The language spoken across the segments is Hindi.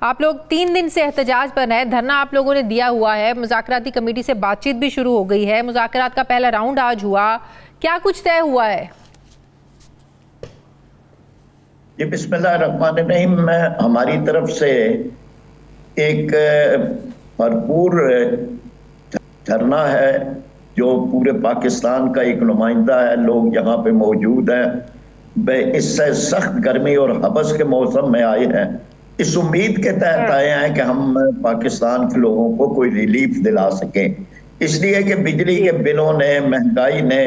आप लोग 3 दिन से एहतजाज पर हैं, धरना आप लोगों ने दिया हुआ है, मुज़ाकराती कमेटी से बातचीत भी शुरू हो गई है, मुज़ाकरात का पहला राउंड आज हुआ, क्या कुछ तय हुआ है? जी बिस्मिल्लाहिर्रहमानिर्रहीम। हमारी तरफ से एक भरपूर धरना है जो पूरे पाकिस्तान का एक नुमाइंदा है, लोग यहाँ पे मौजूद हैं। इससे सख्त गर्मी और हबस के मौसम में आए हैं, इस उम्मीद के तहत आए हैं कि हम पाकिस्तान के लोगों को कोई रिलीफ दिला सकें। इसलिए कि बिजली के बिलों ने, महंगाई ने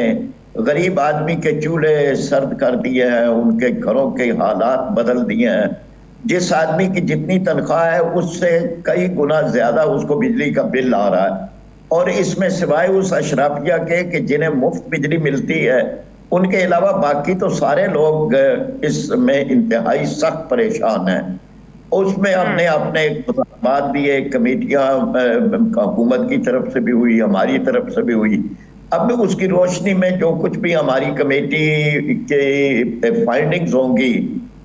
गरीब आदमी के चूल्हे सर्द कर दिए हैं, उनके घरों के हालात बदल दिए हैं। जिस आदमी की जितनी तनख्वाह है उससे कई गुना ज्यादा उसको बिजली का बिल आ रहा है, और इसमें सिवाय उस अशराफिया के कि जिन्हें मुफ्त बिजली मिलती है, उनके अलावा बाकी तो सारे लोग इसमें इंतहाई सख्त परेशान हैं। उसमें हमने अपने बात दिए, कमेटियां हुकूमत की तरफ से भी हुई, हमारी तरफ से भी हुई। अब उसकी रोशनी में जो कुछ भी हमारी कमेटी के फाइंडिंग्स होंगी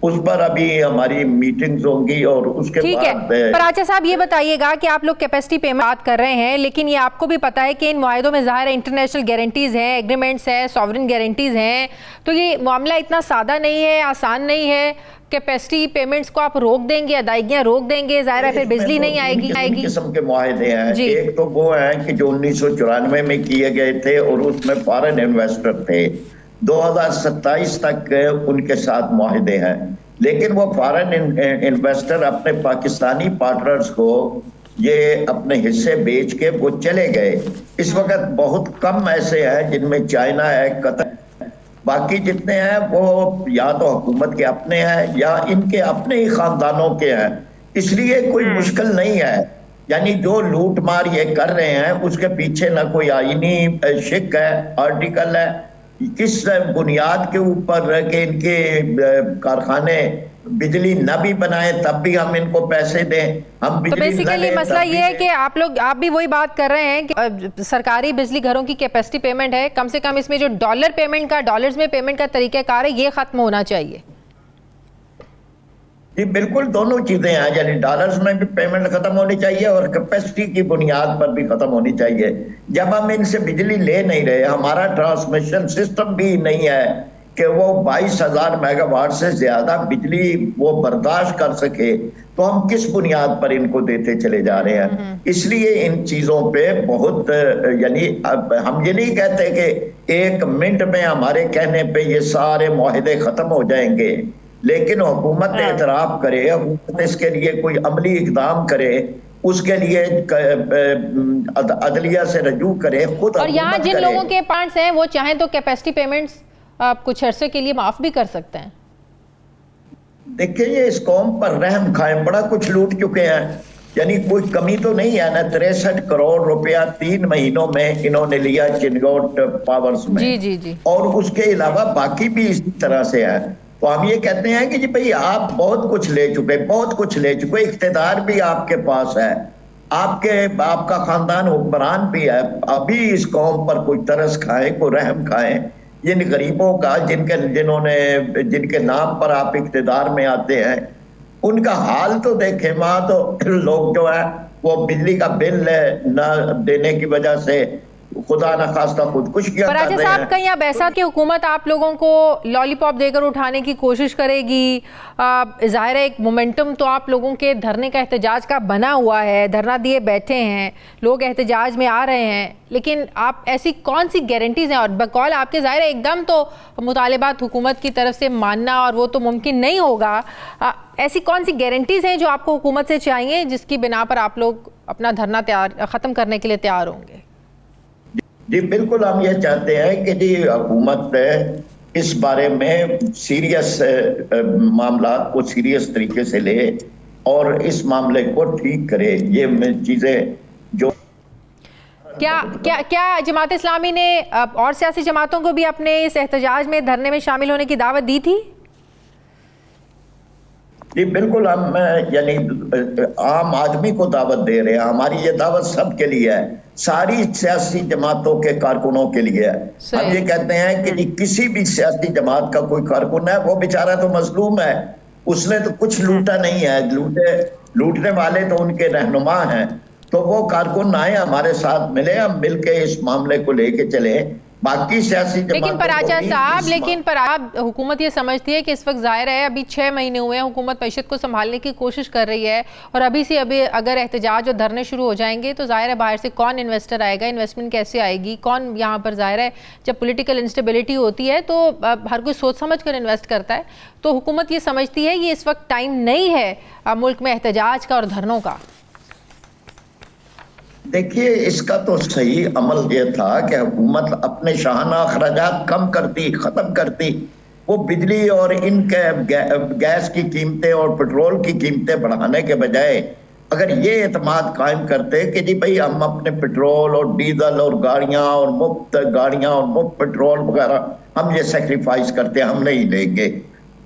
उस पर अभी हमारी मीटिंग्स होंगी, और उसके ठीक बाद है। पर आचा साहब ये बताइएगा कि आप लोग कैपेसिटी पेमेंट बात कर रहे हैं, लेकिन ये आपको भी पता है कि इन मुआहदों में ज़ाहिर है इंटरनेशनल गारंटीज़ हैं, एग्रीमेंट्स हैं, सॉवरेन गारंटीज़ हैं, तो ये मामला इतना सादा नहीं है, आसान नहीं है। कैपेसिटी पेमेंट्स को आप रोक देंगे, अदायगियां रोक देंगे, ज़ाहिर है फिर बिजली नहीं आएगी। किस्म के मुआहदे हैं। एक तो वो है कि जो 1994 में किए गए थे और उसमें फॉरेन इन्वेस्टर थे, 2027 तक उनके साथ मुआहदे हैं, लेकिन वो फॉरेन इन्वेस्टर अपने पाकिस्तानी पार्टनर्स को ये अपने हिस्से बेच के वो चले गए। इस वक्त बहुत कम ऐसे हैं जिनमें चाइना है, कतर, बाकी जितने हैं वो या तो हुकूमत के अपने हैं या इनके अपने ही खानदानों के हैं। इसलिए कोई मुश्किल नहीं है, यानी जो लूट मार ये कर रहे हैं उसके पीछे ना कोई आईनी शिक है, आर्टिकल है, किस बुनियाद के ऊपर कि इनके कारखाने बिजली न भी बनाए तब भी हम इनको पैसे दें, हम बिजली तो बेसिकली मसला ये है कि आप भी वही बात कर रहे हैं कि सरकारी बिजली घरों की कैपेसिटी पेमेंट है, कम से कम इसमें जो डॉलर्स में पेमेंट का तरीकाकार है ये खत्म होना चाहिए। जी बिल्कुल, दोनों चीजें हैं, यानी डॉलर्स में भी पेमेंट खत्म होनी चाहिए और कैपेसिटी की बुनियाद पर भी खत्म होनी चाहिए। जब हम इनसे बिजली ले नहीं रहे, हमारा ट्रांसमिशन सिस्टम भी नहीं है कि वो 22,000 मेगावाट से ज्यादा बिजली वो बर्दाश्त कर सके, तो हम किस बुनियाद पर इनको देते चले जा रहे हैं। इसलिए इन चीजों पे बहुत, यानी हम ये नहीं कहते कि 1 मिनट में हमारे कहने पे ये सारे मुआहदे खत्म हो जाएंगे, लेकिन हुकूमत एतराफ करे, हुकूमत इसके लिए कोई अमली इकदाम करे, उसके लिए अदलिया से रजू करे, खुद। और यहाँ जिन लोगों के पास हैं वो चाहें तो कैपेसिटी पेमेंट्स आप कुछ अरसे के लिए माफ भी कर सकते हैं। देखिए, ये इस कौम पर रहम खाएं, बड़ा कुछ लूट चुके हैं, यानी कोई कमी तो नहीं है ना। 63 करोड़ रुपया 3 महीनों में इन्होंने लिया चिनगोट पावर्स में। जी। और उसके अलावा बाकी भी इसी तरह से है। तो हम ये कहते हैं कि जी भाई आप बहुत कुछ ले चुके, इख्तिदार भी आपके पास है, आपका खानदान हुक्मरान भी है। अभी इस कौम पर कोई तरस खाए, कोई रहम खाए, जिन गरीबों का जिनके नाम पर आप इख्तिदार में आते हैं, उनका हाल तो देखें। वहां तो लोग जो है वो बिजली का बिल न देने की वजह से खुदा न खास्ता खुदकुशियां कर रहे हैं। कहीं अब ऐसा कि हुकूमत आप लोगों को लॉलीपॉप देकर उठाने की कोशिश करेगी? ज़ाहिर है एक मोमेंटम तो आप लोगों के धरने का, एहतजाज का बना हुआ है, धरना दिए बैठे हैं, लोग एहतजाज में आ रहे हैं, लेकिन आप ऐसी कौन सी गारंटीज़ हैं? और बकौल आपके ज़ाहिर है एकदम तो मुतालिबात हुकूमत की तरफ से मानना और वो तो मुमकिन नहीं होगा, ऐसी कौन सी गारंटीज़ हैं जो आपको हुकूमत से चाहिए जिसकी बिना पर आप लोग अपना धरना ख़त्म करने के लिए तैयार होंगे? जी बिल्कुल, हम ये चाहते हैं कि जी हुकूमत इस बारे में सीरियस मामला को सीरियस तरीके से ले और इस मामले को ठीक करे। ये चीजें जो क्या जमात इस्लामी ने और सियासी जमातों को भी अपने इस एहतजाज में, धरने में शामिल होने की दावत दी थी? जी बिल्कुल, हम यानी आम आदमी को दावत दे रहे हैं। हमारी ये दावत सबके लिए है, सारी सियासी जमातों के कारकुनों के लिए है। हम ये कहते हैं कि किसी भी सियासी जमात का कोई कारकुन है, वो बेचारा तो मजलूम है, उसने तो कुछ लूटा नहीं है, लूटने वाले तो उनके रहनुमा हैं, तो वो कारकुन आए हमारे साथ मिले, हम मिलके इस मामले को लेके चले। बाकी सियासी लेकिन पर आचार्य साहब, लेकिन पर आप हुकूमत ये समझती है कि इस वक्त जाहिर है अभी 6 महीने हुए हैं, हुकूमत मईशत को संभालने की कोशिश कर रही है, और अभी से अभी अगर एहतजाज और धरने शुरू हो जाएंगे तो जाहिर है बाहर से कौन इन्वेस्टर आएगा, इन्वेस्टमेंट कैसे आएगी, कौन यहाँ पर, जाहिर है जब पॉलिटिकल इंस्टेबिलिटी होती है तो हर कोई सोच समझ कर इन्वेस्ट करता है। तो हुकूमत ये समझती है ये इस वक्त टाइम नहीं है मुल्क में एहतजाज का और धरनों का। देखिए, इसका तो सही अमल ये था कि हुकूमत अपने शाहाना अखराजात कम करती, खत्म करती। वो बिजली और इनके गैस की कीमतें और पेट्रोल की कीमतें बढ़ाने के बजाय अगर ये एतमाद कायम करते कि जी भाई हम अपने पेट्रोल और डीजल और गाड़ियां और मुफ्त गाड़ियां और मुफ्त पेट्रोल वगैरह हम ये सेक्रीफाइस करते, हम नहीं लेंगे।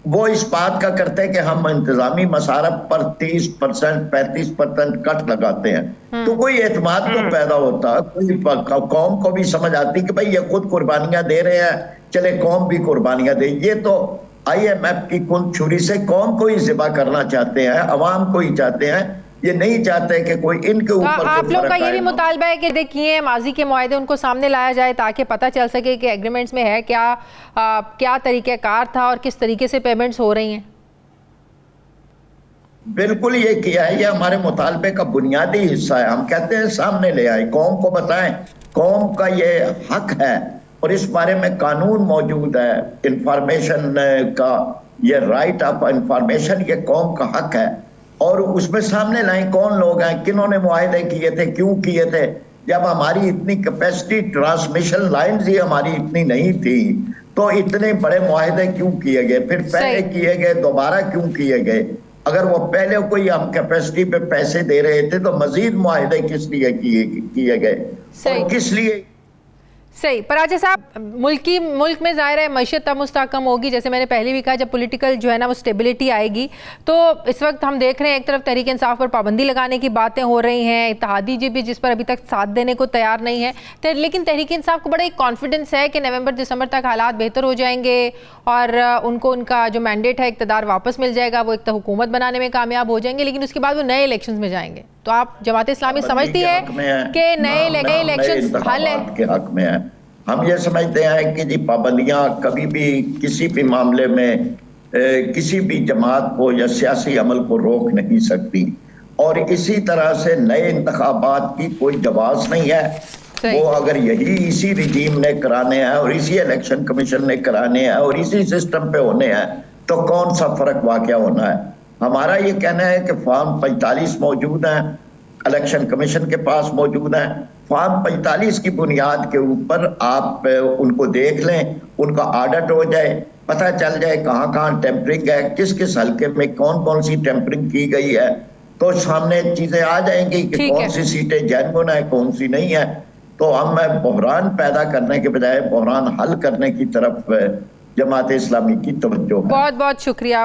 वो इस बात का करते हैं कि हम इंतजामी मसारफ पर 30% 35% कट लगाते हैं, तो कोई एतमाद तो पैदा होता, कोई कौम को भी समझ आती कि भाई ये खुद कुर्बानियां दे रहे हैं, चले कौम भी कुर्बानियां दे। ये तो IMF की कुंद छुरी से कौम को ही ज़िबा करना चाहते हैं, अवाम को ही चाहते हैं, ये नहीं चाहते कि कोई इनके ऊपर। आप लोग का ये भी मुतालबा है कि देखिए माजी के मुआहदे उनको सामने लाया जाए ताकि पता चल सके कि एग्रीमेंट्स में है क्या, क्या तरीक़ेकार था और किस तरीके से पेमेंट्स हो रही हैं। बिल्कुल ये किया है, ये हमारे मुतालबे का बुनियादी हिस्सा है। हम कहते हैं सामने ले आए, कौम को बताएं, कौम का ये हक है और इस बारे में कानून मौजूद है। इंफॉर्मेशन का ये राइट ऑफ इंफॉर्मेशन ये कौम का हक है, और उसमें सामने लाएं कौन लोग हैं, किन्होंने मुआहदे किए थे, क्यों किए थे। जब हमारी इतनी कैपेसिटी, ट्रांसमिशन लाइन्स ही हमारी इतनी नहीं थी, तो इतने बड़े मुआहदे क्यों किए गए, फिर पहले किए गए, दोबारा क्यों किए गए। अगर वो पहले कोई हम कैपेसिटी पे पैसे दे रहे थे तो मजीद मुआहदे किस लिए किए गए और किस लिए। सही। पर आचार्य साहब, मुल्क में ज़ाहिर है मईशत तब मुस्तहकम होगी, जैसे मैंने पहले भी कहा, जब पॉलिटिकल जो है ना वो स्टेबिलिटी आएगी। तो इस वक्त हम देख रहे हैं एक तरफ तहरीक इंसाफ पर पाबंदी लगाने की बातें हो रही हैं, इत्तेहादी भी जिस पर अभी तक साथ देने को तैयार नहीं है, लेकिन तहरीक इंसाफ को बड़ा एक कॉन्फिडेंस है कि नवंबर दिसंबर तक हालात बेहतर हो जाएंगे और उनको उनका जो मैंडेट है इक़्तिदार वापस मिल जाएगा, वो एक तो हुकूमत बनाने में कामयाब हो जाएंगे, लेकिन उसके बाद वो नए इलेक्शन में जाएंगे। तो आप जमात इस्लामी समझती है कि नए इलेक्शन हल है के हक में है। हम ये समझते हैं कि जी पाबंदियां कभी भी किसी भी मामले में किसी भी जमात को या सियासी अमल को रोक नहीं सकती, और इसी तरह से नए इंतखाबात की कोई जवाब नहीं है। वो अगर यही इसी रिजीम ने कराने हैं और इसी इलेक्शन कमीशन ने कराने हैं और इसी सिस्टम पे होने हैं, तो कौन सा फर्क वाकया होना है। हमारा ये कहना है कि फॉर्म 45 मौजूद है, इलेक्शन कमीशन के पास मौजूद है। फॉर्म 45 की बुनियाद के ऊपर आप उनको देख लें, उनका ऑडिट हो जाए, पता चल जाए कहाँ कहाँ टेम्परिंग है, किस किस हल्के में कौन कौन सी टेम्परिंग की गई है, तो सामने चीजें आ जाएंगी कि कौन सी सीटें जेन्युइन है, कौन सी नहीं है। तो हम बहरान पैदा करने के बजाय बहरान हल करने की तरफ जमात इस्लामी की तवज्जो है। बहुत बहुत शुक्रिया।